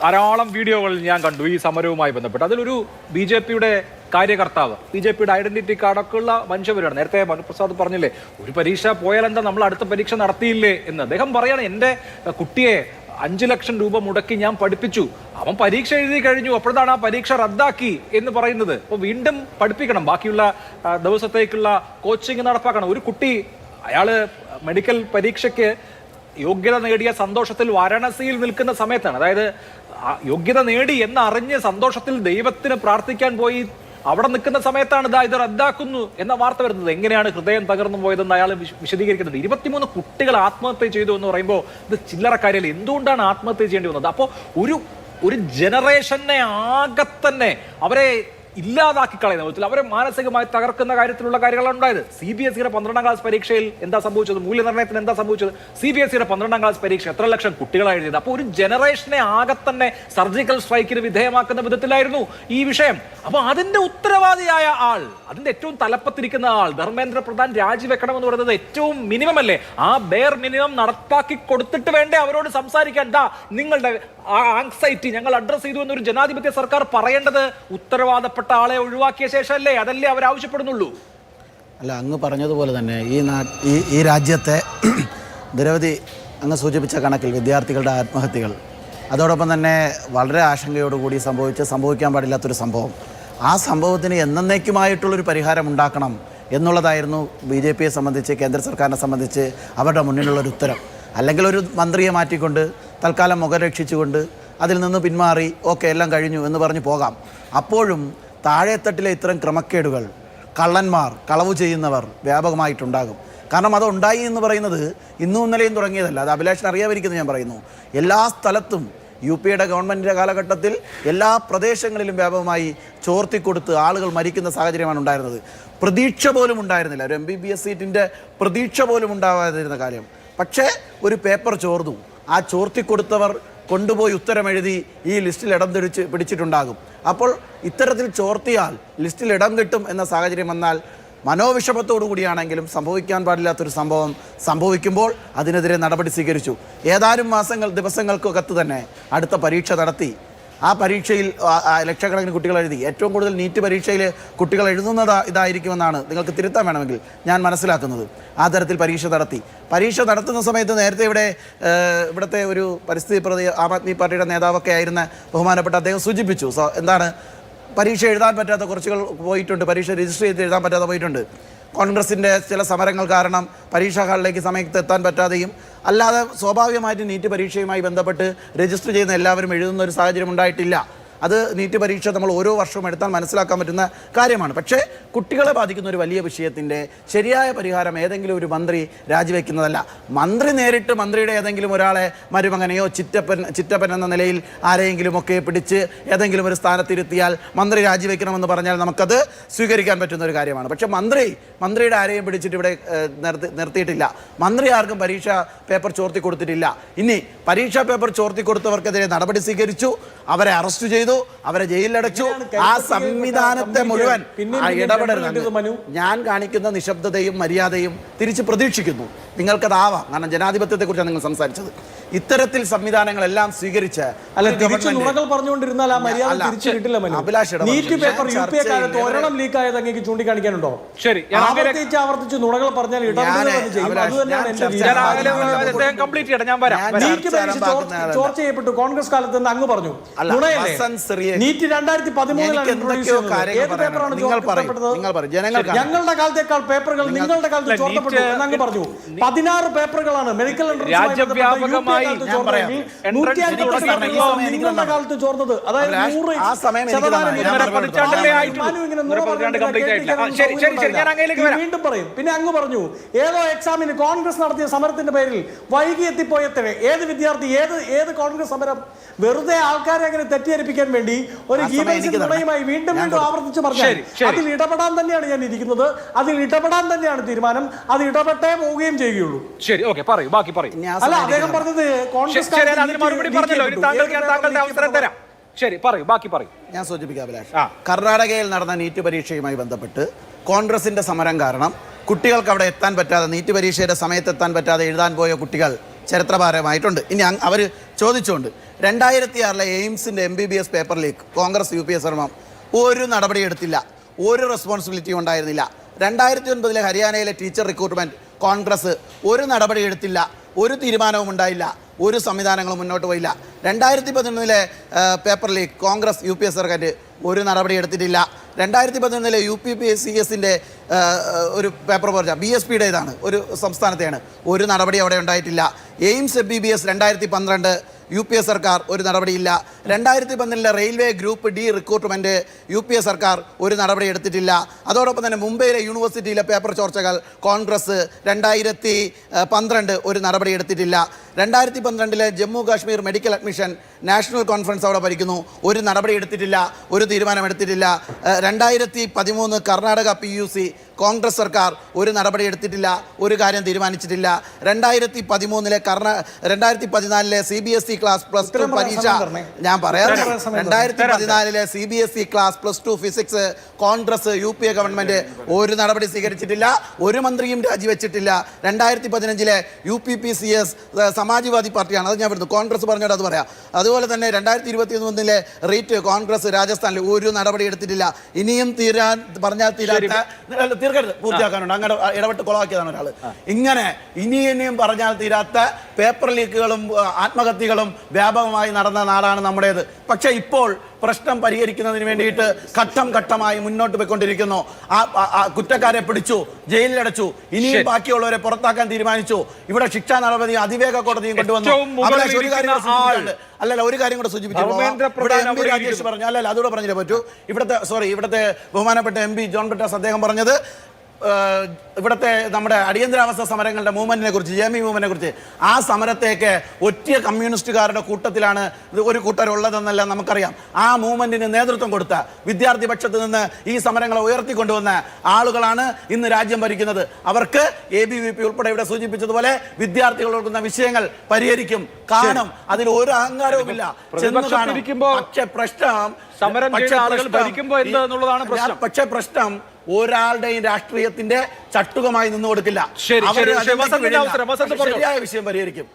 ധാരാളം വീഡിയോകൾ ഞാൻ കണ്ടു ഈ സമരവുമായി ബന്ധപ്പെട്ട്. അതിലൊരു ബി ജെ പിയുടെ കാര്യകർത്താവ്, ബി ജെ പിയുടെ ഐഡന്റിറ്റി കാർഡൊക്കെ ഉള്ള മനുഷ്യവരാണ്. നേരത്തെ മനുപ്രസാദ് പറഞ്ഞില്ലേ, ഒരു പരീക്ഷ പോയാൽ എന്താ നമ്മൾ അടുത്ത പരീക്ഷ നടത്തിയില്ലേ എന്ന്. അദ്ദേഹം പറയാണ്, എൻ്റെ കുട്ടിയെ 5 ലക്ഷം രൂപ മുടക്കി ഞാൻ പഠിപ്പിച്ചു, അവൻ പരീക്ഷ എഴുതി കഴിഞ്ഞു, അപ്പോഴാണ് ആ പരീക്ഷ റദ്ദാക്കി എന്ന് പറയുന്നത്. അപ്പോൾ വീണ്ടും പഠിപ്പിക്കണം, ബാക്കിയുള്ള ദിവസത്തേക്കുള്ള കോച്ചിങ് നടപ്പാക്കണം. ഒരു കുട്ടി, അയാള് മെഡിക്കൽ പരീക്ഷയ്ക്ക് യോഗ്യത നേടിയ സന്തോഷത്തിൽ വാരാണസിയിൽ നിൽക്കുന്ന സമയത്താണ്, അതായത് യോഗ്യത നേടി എന്നറിഞ്ഞ് സന്തോഷത്തിൽ ദൈവത്തിന് പ്രാർത്ഥിക്കാൻ പോയി അവിടെ നിൽക്കുന്ന സമയത്താണ് ഇത് റദ്ദാക്കുന്നു എന്ന വാർത്ത വരുന്നത്. എങ്ങനെയാണ് ഹൃദയം തകർന്നു പോയതെന്ന് അയാൾ വിശദീകരിക്കുന്നത്. 23 കുട്ടികൾ ആത്മഹത്യ ചെയ്തു എന്ന് പറയുമ്പോൾ ഇത് ചില്ലറ കാര്യമല്ല. എന്തുകൊണ്ടാണ് ആത്മഹത്യ ചെയ്യേണ്ടി വന്നത്? അപ്പോൾ ഒരു ജനറേഷനെ ആകെ തന്നെ അവരെ ഇല്ലാതാക്കി കളയുന്ന വിധത്തിൽ, അവരെ മാനസികമായി തകർക്കുന്ന കാര്യത്തിലുള്ള കാര്യങ്ങളാണ് ഉണ്ടായത്. CBSE 12ാം ക്ലാസ് പരീക്ഷയിൽ എന്താ സംഭവിച്ചത്? മൂല്യനിർണ്ണയത്തിന് എന്താ സംഭവിച്ചത്? CBSE 12ാം ക്ലാസ് പരീക്ഷ എത്ര ലക്ഷം കുട്ടികളാണ് എഴുതിയത്. അപ്പോൾ ഒരു ജനറേഷനെ ആകെ തന്നെ സർജിക്കൽ സ്ട്രൈക്കിന് വിധേയമാക്കുന്ന വിധത്തിലായിരുന്നു ഈ വിഷയം. അപ്പോൾ അതിന്റെ ഉത്തരവാദിയായ ആൾ, അതിന്റെ ഏറ്റവും തലപ്പത്തിരിക്കുന്ന ആൾ, ധർമ്മേന്ദ്ര പ്രധാൻ രാജിവെക്കണമെന്ന് പറയുന്നത് ഏറ്റവും മിനിമം അല്ലേ? ആ ബെയർ മിനിമം നടപ്പാക്കി കൊടുത്തിട്ട് വേണ്ടേ അവരോട് സംസാരിക്കാൻ? നിങ്ങളുടെ ആങ്സൈറ്റി ഞങ്ങൾ അഡ്രസ് ചെയ്തു എന്നൊരു ജനാധിപത്യ സർക്കാർ പറയേണ്ടത് ഉത്തരവാദപ്പെട്ട ആളെ ഒഴിവാക്കിയ ശേഷമല്ലേ? അതല്ലേ അവർ ആവശ്യപ്പെടുന്നുള്ളൂ. അല്ല, അങ്ങ് പറഞ്ഞതുപോലെ തന്നെ ഈ രാജ്യത്തെ നിരവധി അങ്ങ് സൂചിപ്പിച്ച കണക്കിൽ വിദ്യാർത്ഥികളുടെ ആത്മഹത്യകൾ, അതോടൊപ്പം തന്നെ വളരെ ആശങ്കയോടുകൂടി സംഭവിക്കാൻ പാടില്ലാത്തൊരു സംഭവം, ആ സംഭവത്തിന് എന്നേക്കുമായിട്ടുള്ളൊരു പരിഹാരം ഉണ്ടാക്കണം എന്നുള്ളതായിരുന്നു BJPയെ സംബന്ധിച്ച്, കേന്ദ്ര സർക്കാരിനെ സംബന്ധിച്ച് അവരുടെ മുന്നിലുള്ളൊരു ഉത്തരം. അല്ലെങ്കിൽ ഒരു മന്ത്രിയെ മാറ്റിക്കൊണ്ട് തൽക്കാലം മുഖം രക്ഷിച്ചുകൊണ്ട് അതിൽ നിന്ന് പിന്മാറി ഓക്കെ എല്ലാം കഴിഞ്ഞു എന്ന് പറഞ്ഞ് പോകാം. അപ്പോഴും താഴെത്തട്ടിലെ ഇത്തരം ക്രമക്കേടുകൾ, കള്ളന്മാർ, കളവ് ചെയ്യുന്നവർ വ്യാപകമായിട്ടുണ്ടാകും. കാരണം അത് ഉണ്ടായി എന്ന് പറയുന്നത് ഇന്നും ഇന്നലെയും തുടങ്ങിയതല്ല. അത് അഭിലാഷിന് അറിയാതിരിക്കുന്നത് ഞാൻ പറയുന്നു. എല്ലാ സ്ഥലത്തും UPയുടെ ഗവൺമെൻറ്റിൻ്റെ കാലഘട്ടത്തിൽ എല്ലാ പ്രദേശങ്ങളിലും വ്യാപകമായി ചോർത്തിക്കൊടുത്ത് ആളുകൾ മരിക്കുന്ന സാഹചര്യമാണ് ഉണ്ടായിരുന്നത്. പ്രതീക്ഷ പോലും ഉണ്ടായിരുന്നില്ല, ഒരു MBBS സീറ്റിൻ്റെ പ്രതീക്ഷ പോലും ഉണ്ടാവാതിരുന്ന കാര്യം. പക്ഷേ ഒരു പേപ്പർ ചോർന്നു, ആ ചോർത്തിക്കൊടുത്തവർ കൊണ്ടുപോയി ഉത്തരമെഴുതി ഈ ലിസ്റ്റിൽ ഇടം പിടിച്ചിട്ടുണ്ടാകും. അപ്പോൾ ഇത്തരത്തിൽ ചോർത്തിയാൽ ലിസ്റ്റിൽ ഇടം കിട്ടും എന്ന സാഹചര്യം വന്നാൽ മനോവിഷമത്തോടു കൂടിയാണെങ്കിലും സംഭവിക്കാൻ പാടില്ലാത്തൊരു സംഭവം സംഭവിക്കുമ്പോൾ അതിനെതിരെ നടപടി സ്വീകരിച്ചു. ഏതാനും ദിവസങ്ങൾക്കകത്ത് തന്നെ അടുത്ത പരീക്ഷ നടത്തി. ആ പരീക്ഷയിൽ ലക്ഷക്കണക്കിന് കുട്ടികൾ എഴുതി. ഏറ്റവും കൂടുതൽ നീറ്റ് പരീക്ഷയിൽ കുട്ടികൾ എഴുതുന്നത് ഇതായിരിക്കുമെന്നാണ്, നിങ്ങൾക്ക് തിരുത്താൻ വേണമെങ്കിൽ, ഞാൻ മനസ്സിലാക്കുന്നത്. ആ തരത്തിൽ പരീക്ഷ നടത്തുന്ന സമയത്ത് നേരത്തെ ഇവിടുത്തെ ഒരു പരിസ്ഥിതി പ്രതി ആം ആദ്മി പാർട്ടിയുടെ നേതാവൊക്കെ ആയിരുന്ന ബഹുമാനപ്പെട്ട അദ്ദേഹം സൂചിപ്പിച്ചു. എന്താണ്, പരീക്ഷ എഴുതാൻ പറ്റാത്ത കുറച്ചുകൾ പോയിട്ടുണ്ട്, പരീക്ഷ രജിസ്റ്റർ ചെയ്ത് എഴുതാൻ പറ്റാതെ പോയിട്ടുണ്ട്. കോൺഗ്രസിൻ്റെ ചില സമരങ്ങൾ കാരണം പരീക്ഷാ ഹാളിലേക്ക് സമയത്ത് എത്താൻ പറ്റാതെയും, അല്ലാതെ സ്വാഭാവികമായിട്ട് നീറ്റ് പരീക്ഷയുമായി ബന്ധപ്പെട്ട് രജിസ്റ്റർ ചെയ്യുന്ന എല്ലാവരും എഴുതുന്ന ഒരു സാഹചര്യം ഉണ്ടായിട്ടില്ല. അത് നീറ്റ് പരീക്ഷ നമ്മൾ ഓരോ വർഷവും എടുത്താൽ മനസ്സിലാക്കാൻ പറ്റുന്ന കാര്യമാണ്. പക്ഷേ കുട്ടികളെ ബാധിക്കുന്ന ഒരു വലിയ വിഷയത്തിൻ്റെ ശരിയായ പരിഹാരം ഏതെങ്കിലും ഒരു മന്ത്രി രാജിവെക്കുന്നതല്ല. മന്ത്രി നേരിട്ട് മന്ത്രിയുടെ ഏതെങ്കിലും ഒരാളെ, മരുമകനെയോ ചിറ്റപ്പൻ എന്ന നിലയിൽ ആരെയെങ്കിലുമൊക്കെ പിടിച്ച് ഏതെങ്കിലും ഒരു സ്ഥാനത്തിരുത്തിയാൽ മന്ത്രി രാജിവെക്കണമെന്ന് പറഞ്ഞാൽ നമുക്കത് സ്വീകരിക്കാൻ പറ്റുന്ന ഒരു കാര്യമാണ്. പക്ഷേ മന്ത്രിയുടെ ആരെയും പിടിച്ചിട്ട് ഇവിടെ നിർത്തിയിട്ടില്ല. മന്ത്രി ആർക്കും പരീക്ഷാ പേപ്പർ ചോർത്തി കൊടുത്തിട്ടില്ല. ഇനി പരീക്ഷാ പേപ്പർ ചോർത്തി കൊടുത്തവർക്കെതിരെ നടപടി സ്വീകരിച്ചു, അവരെ അറസ്റ്റ് ചെയ്തു, അവരെ ജയിലിലടച്ചു. ആ സംവിധാനത്തെ മുഴുവൻ ഇടപെടരുത്. ഞാൻ കാണിക്കുന്ന നിശബ്ദതയും മര്യാദയും തിരിച്ച് പ്രതീക്ഷിക്കുന്നു. നിങ്ങൾക്കതാവാം, കാരണം ജനാധിപത്യത്തെക്കുറിച്ചാണ് നിങ്ങൾ സംസാരിച്ചത്. ഇത്തരത്തിൽ സംവിധാനങ്ങളെല്ലാം സ്വീകരിച്ച് പറഞ്ഞുകൊണ്ടിരുന്നാൽ ആ മര്യാദ തിരിച്ചു കിട്ടില്ല. നീറ്റ് പേപ്പർ UPA കാലത്ത് ഒരെണ്ണം ലീക്കായത് അങ്ങേക്ക് ചൂണ്ടിക്കാണിക്കാനുണ്ടോ? ശരി, ആവർത്തിച്ച് നുണകൾ പറഞ്ഞാൽ ചോർച്ച ചെയ്യപ്പെട്ടു കോൺഗ്രസ് കാലത്ത് എന്ന് അങ്ങ് പറഞ്ഞു. നീറ്റ് 2013 ഞങ്ങളുടെ കാലത്തേക്കാൾ പേപ്പറുകൾ നിങ്ങളുടെ കാലത്ത് ചോർത്തപ്പെട്ടു എന്നങ്ങ് പറഞ്ഞു. 16 പേപ്പറുകളാണ് മെഡിക്കൽ നിങ്ങളുടെ കാലത്ത് ചോർന്നത്. അതായത് 100% വീണ്ടും പറയും. പിന്നെ അങ്ങ് പറഞ്ഞു ഏതോ എക്സാമിന് കോൺഗ്രസ് നടത്തിയ സമരത്തിന്റെ പേരിൽ വൈകി എത്തിപ്പോയത്രേ ഏത് വിദ്യാർത്ഥി, ഏത് കോൺഗ്രസ് സമരം. വെറുതെ ആൾക്കാരെ അങ്ങനെ തെറ്റിദ്ധരിപ്പിക്കാൻ വേണ്ടി ഒരു ഗീബൻസിനുമായി വീണ്ടും ആവർത്തിച്ച് പറഞ്ഞു. അതിൽ ഇടപെടാൻ തന്നെയാണ് ഞാൻ ഇരിക്കുന്നത്, അതിൽ ഇടപെടാൻ തന്നെയാണ് തീരുമാനം, അത് ഇടപെട്ടേ പോവുകയും ചെയ്യുകയുള്ളൂ. ശരി, ഓക്കെ, പറയൂ, ബാക്കി പറയൂ. അല്ല, അദ്ദേഹം പറഞ്ഞത് കോൺഗ്രസ് ഞാൻ സൂചിപ്പിക്കാം അഭിലാഷ്. കർണാടകയിൽ നടന്ന നീറ്റ് പരീക്ഷയുമായി ബന്ധപ്പെട്ട് കോൺഗ്രസിന്റെ സമരം കാരണം കുട്ടികൾക്ക് അവിടെ എത്താൻ പറ്റാതെ, നീറ്റ് പരീക്ഷയുടെ സമയത്ത് എത്താൻ പറ്റാതെ എഴുതാൻ പോയ കുട്ടികൾ ചരിത്രപരമായിട്ടുണ്ട്. ഇനി അവർ ചോദിച്ചുകൊണ്ട് 2006 എയിംസിൻ്റെ MBBS paper leak Congress UPA ശ്രമം ഒരു നടപടി എടുത്തില്ല, ഒരു റെസ്പോൺസിബിലിറ്റി ഉണ്ടായിരുന്നില്ല. 2009 ഹരിയാനയിലെ ടീച്ചർ റിക്രൂട്ട്മെൻറ്റ് കോൺഗ്രസ് ഒരു നടപടി എടുത്തില്ല, ഒരു തീരുമാനവും ഉണ്ടായില്ല, ഒരു സംവിധാനങ്ങളും മുന്നോട്ട് പോയില്ല. 2011 പേപ്പർ ലീക്ക് കോൺഗ്രസ് UPA സർക്കാർ ഒരു നടപടി എടുത്തിട്ടില്ല. 2011 UPPSCSൻ്റെ ഒരു പേപ്പർ പറഞ്ഞ BSPയുടേതാണ്, ഒരു സംസ്ഥാനത്തെയാണ്, ഒരു നടപടി അവിടെ ഉണ്ടായിട്ടില്ല. എയിംസ് MBBS 2012 UPA സർക്കാർ ഒരു നടപടിയില്ല. 2012 railway group D recruitment UPA സർക്കാർ ഒരു നടപടി എടുത്തിട്ടില്ല. അതോടൊപ്പം തന്നെ മുംബൈയിലെ യൂണിവേഴ്സിറ്റിയിലെ പേപ്പർ ചോർച്ചകൾ കോൺഗ്രസ് 2012 ഒരു നടപടി എടുത്തിട്ടില്ല. 2012 Jammu Kashmir medical admission national conference അവിടെ ഭരിക്കുന്നു, ഒരു നടപടി എടുത്തിട്ടില്ല, ഒരു തീരുമാനം എടുത്തിട്ടില്ല. 2013 കർണാടക PUC കോൺഗ്രസ് സർക്കാർ ഒരു നടപടി എടുത്തിട്ടില്ല, ഒരു കാര്യം തീരുമാനിച്ചിട്ടില്ല. 2014 CBSE ക്ലാസ് +2 പരീക്ഷ ഞാൻ പറയാം. 2014 CBSE class +2 physics Congress UPA government ഒരു നടപടി സ്വീകരിച്ചിട്ടില്ല, ഒരു മന്ത്രിയും രാജിവെച്ചിട്ടില്ല. 2015 UPPCS സമാജ്വാദി പാർട്ടിയാണ്, അത് ഞാൻ വിടുന്നു, കോൺഗ്രസ് പറഞ്ഞോട് അത് പറയാം. അതുപോലെ തന്നെ 2021 റീറ്റ് കോൺഗ്രസ് രാജസ്ഥാനിൽ ഒരു നടപടി എടുത്തിട്ടില്ല. ഇനിയും പറഞ്ഞാൽ തീർക്കരുത്, പൂർത്തിയാക്കാനുണ്ട്, അങ്ങനെ ഇടപെട്ട് കൊളവാക്കിയതാണ് ഒരാൾ. ഇങ്ങനെ ഇനിയും പറഞ്ഞാൽ തീരാത്ത പേപ്പർ ലീക്കുകളും ആത്മഹത്യകളും വ്യാപകമായി നടന്ന നാടാണ് നമ്മുടേത്. പക്ഷേ ഇപ്പോൾ പ്രശ്നം പരിഹരിക്കുന്നതിന് വേണ്ടിയിട്ട് ഘട്ടം ഘട്ടമായി മുന്നോട്ട് പോയിക്കൊണ്ടിരിക്കുന്നു. കുറ്റക്കാരെ പിടിച്ചു, ജയിലിലടച്ചു, ഇനിയും ബാക്കിയുള്ളവരെ പുറത്താക്കാൻ തീരുമാനിച്ചു. ഇവിടെ ശിക്ഷാ നടപടി അതിവേഗ കോടതിയും കൊണ്ടുവന്നു. അല്ലല്ല, ഒരു കാര്യം കൂടെ സൂചിപ്പിച്ചു, ഇവിടെ MP രാജേഷ് പറഞ്ഞു, അല്ലല്ല അതുകൂടെ പറഞ്ഞില്ലേ പറ്റൂ. ഇവിടുത്തെ ബഹുമാനപ്പെട്ട MP ജോൺ ബ്രിട്ടാസ് അദ്ദേഹം പറഞ്ഞത് ഇവിടുത്തെ നമ്മുടെ അടിയന്തരാവസ്ഥ സമരങ്ങളുടെ മൂവ്മെന്റിനെ കുറിച്ച്, JME മൂവ്മെന്റിനെ കുറിച്ച്, ആ സമരത്തേക്ക് ഒറ്റ കമ്മ്യൂണിസ്റ്റുകാരുടെ കൂട്ടത്തിലാണ് ഒരു കൂട്ടരുള്ളതെന്നല്ല നമുക്കറിയാം. ആ മൂവ്മെന്റിന് നേതൃത്വം കൊടുത്ത വിദ്യാർത്ഥി പക്ഷത്ത് നിന്ന് ഈ സമരങ്ങളെ ഉയർത്തിക്കൊണ്ടുവന്ന ആളുകളാണ് ഇന്ന് രാജ്യം ഭരിക്കുന്നത്. അവർക്ക് ABVP ഉൾപ്പെടെ ഇവിടെ സൂചിപ്പിച്ചതുപോലെ വിദ്യാർത്ഥികൾ കൊടുക്കുന്ന വിഷയങ്ങൾ പരിഹരിക്കും, കാണും, അതിൽ ഒരു അഹങ്കാരവുമില്ല. പക്ഷേ പ്രശ്നം ഒരാളുടെയും രാഷ്ട്രീയത്തിന്റെ ചട്ടുകമായി നിന്നു കൊടുക്കില്ല. ശരിയായ വിഷയം പരിഹരിക്കും.